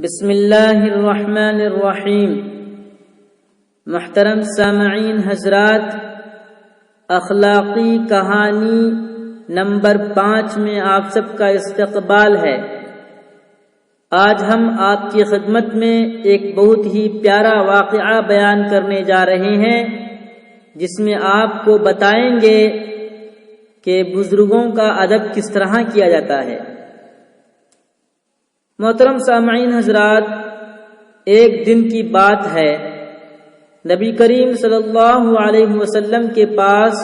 بسم اللہ الرحمن الرحیم۔ محترم سامعین حضرات، اخلاقی کہانی نمبر 5 میں آپ سب کا استقبال ہے۔ آج ہم آپ کی خدمت میں ایک بہت ہی پیارا واقعہ بیان کرنے جا رہے ہیں، جس میں آپ کو بتائیں گے کہ بزرگوں کا ادب کس طرح کیا جاتا ہے۔ محترم سامعین حضرات، ایک دن کی بات ہے، نبی کریم صلی اللہ علیہ وسلم کے پاس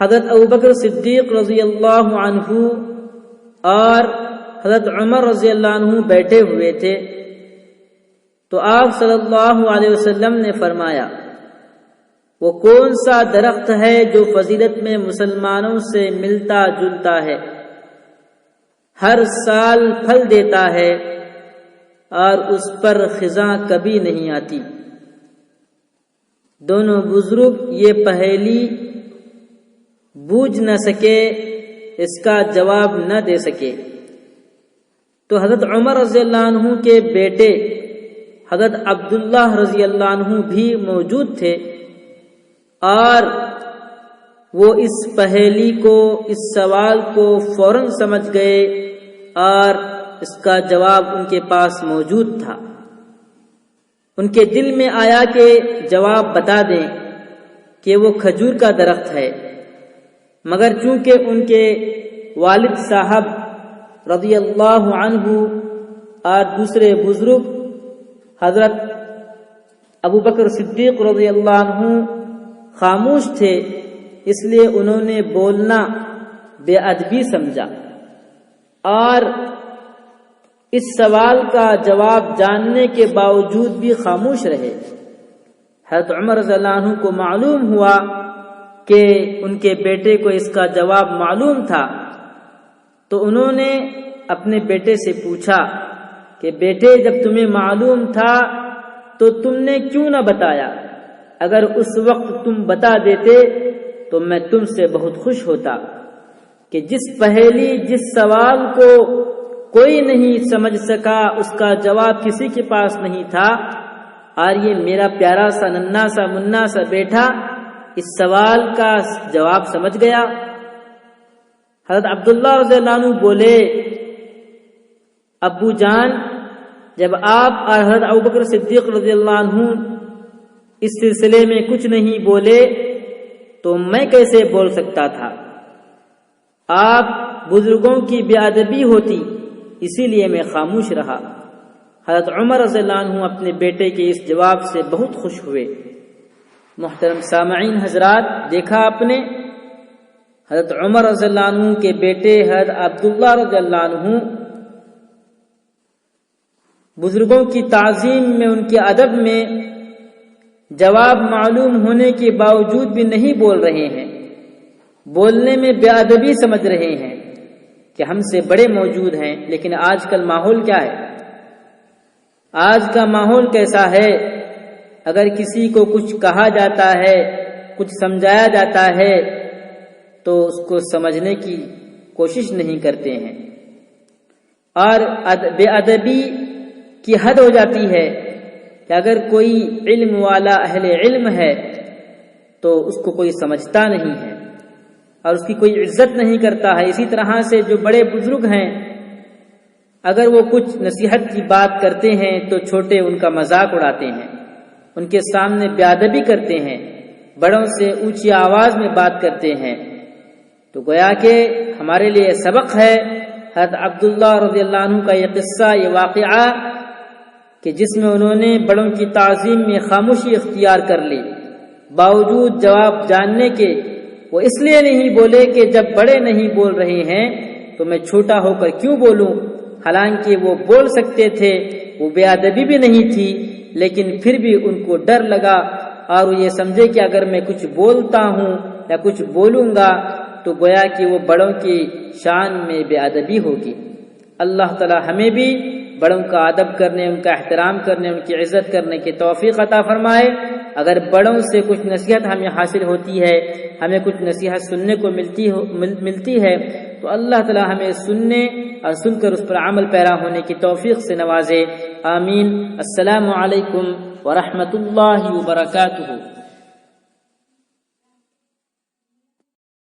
حضرت ابوبکر صدیق رضی اللہ عنہ اور حضرت عمر رضی اللہ عنہ بیٹھے ہوئے تھے، تو آپ صلی اللہ علیہ وسلم نے فرمایا، وہ کون سا درخت ہے جو فضیلت میں مسلمانوں سے ملتا جلتا ہے، ہر سال پھل دیتا ہے اور اس پر خزاں کبھی نہیں آتی؟ دونوں بزرگ یہ پہیلی بوجھ نہ سکے، اس کا جواب نہ دے سکے۔ تو حضرت عمر رضی اللہ عنہ کے بیٹے حضرت عبداللہ رضی اللہ عنہ بھی موجود تھے، اور وہ اس پہیلی کو، اس سوال کو فوراً سمجھ گئے اور اس کا جواب ان کے پاس موجود تھا۔ ان کے دل میں آیا کہ جواب بتا دیں کہ وہ کھجور کا درخت ہے، مگر چونکہ ان کے والد صاحب رضی اللہ عنہ اور دوسرے بزرگ حضرت ابوبکر صدیق رضی اللہ عنہ خاموش تھے، اس لیے انہوں نے بولنا بے ادبی سمجھا اور اس سوال کا جواب جاننے کے باوجود بھی خاموش رہے۔ حضرت عمر رضی اللہ عنہ کو معلوم ہوا کہ ان کے بیٹے کو اس کا جواب معلوم تھا، تو انہوں نے اپنے بیٹے سے پوچھا کہ بیٹے، جب تمہیں معلوم تھا تو تم نے کیوں نہ بتایا؟ اگر اس وقت تم بتا دیتے تو میں تم سے بہت خوش ہوتا کہ جس پہیلی، جس سوال کو کوئی نہیں سمجھ سکا، اس کا جواب کسی کے پاس نہیں تھا، اور یہ میرا پیارا سا ننھا سا منا سا بیٹا اس سوال کا جواب سمجھ گیا۔ حضرت عبداللہ رضی اللہ عنہ بولے، ابو جان، جب آپ اور حضرت ابوبکر صدیق رضی اللہ عنہ اس سلسلے میں کچھ نہیں بولے تو میں کیسے بول سکتا تھا؟ آپ بزرگوں کی بے ادبی ہوتی، اسی لیے میں خاموش رہا۔ حضرت عمر رضی اللہ عنہ اپنے بیٹے کے اس جواب سے بہت خوش ہوئے۔ محترم سامعین حضرات، دیکھا آپ نے، حضرت عمر رضی اللہ عنہ کے بیٹے حضرت عبداللہ رضی اللہ عنہ بزرگوں کی تعظیم میں، ان کے ادب میں جواب معلوم ہونے کے باوجود بھی نہیں بول رہے ہیں، بولنے میں بے ادبی سمجھ رہے ہیں کہ ہم سے بڑے موجود ہیں۔ لیکن آج کل ماحول کیا ہے؟ آج کا ماحول کیسا ہے؟ اگر کسی کو کچھ کہا جاتا ہے، کچھ سمجھایا جاتا ہے، تو اس کو سمجھنے کی کوشش نہیں کرتے ہیں، اور بے ادبی کی حد ہو جاتی ہے کہ اگر کوئی علم والا اہل علم ہے تو اس کو کوئی سمجھتا نہیں ہے اور اس کی کوئی عزت نہیں کرتا ہے۔ اسی طرح سے جو بڑے بزرگ ہیں، اگر وہ کچھ نصیحت کی بات کرتے ہیں تو چھوٹے ان کا مذاق اڑاتے ہیں، ان کے سامنے بے ادبی کرتے ہیں، بڑوں سے اونچی آواز میں بات کرتے ہیں۔ تو گویا کہ ہمارے لیے سبق ہے حضرت عبداللہ رضی اللہ عنہ کا یہ قصہ، یہ واقعہ، کہ جس میں انہوں نے بڑوں کی تعظیم میں خاموشی اختیار کر لی، باوجود جواب جاننے کے وہ اس لیے نہیں بولے کہ جب بڑے نہیں بول رہے ہیں تو میں چھوٹا ہو کر کیوں بولوں، حالانکہ وہ بول سکتے تھے، وہ بے ادبی بھی نہیں تھی، لیکن پھر بھی ان کو ڈر لگا اور وہ یہ سمجھے کہ اگر میں کچھ بولتا ہوں یا کچھ بولوں گا تو گویا کہ وہ بڑوں کی شان میں بے ادبی ہوگی۔ اللہ تعالی ہمیں بھی بڑوں کا ادب کرنے، ان کا احترام کرنے، ان کی عزت کرنے کی توفیق عطا فرمائے۔ اگر بڑوں سے کچھ نصیحت ہمیں حاصل ہوتی ہے، ہمیں کچھ نصیحت سننے کو ملتی ہے، تو اللہ تعالی ہمیں سننے اور سن کر اس پر عمل پیرا ہونے کی توفیق سے نوازے، آمین۔ السلام علیکم ورحمۃ اللہ وبرکاتہ۔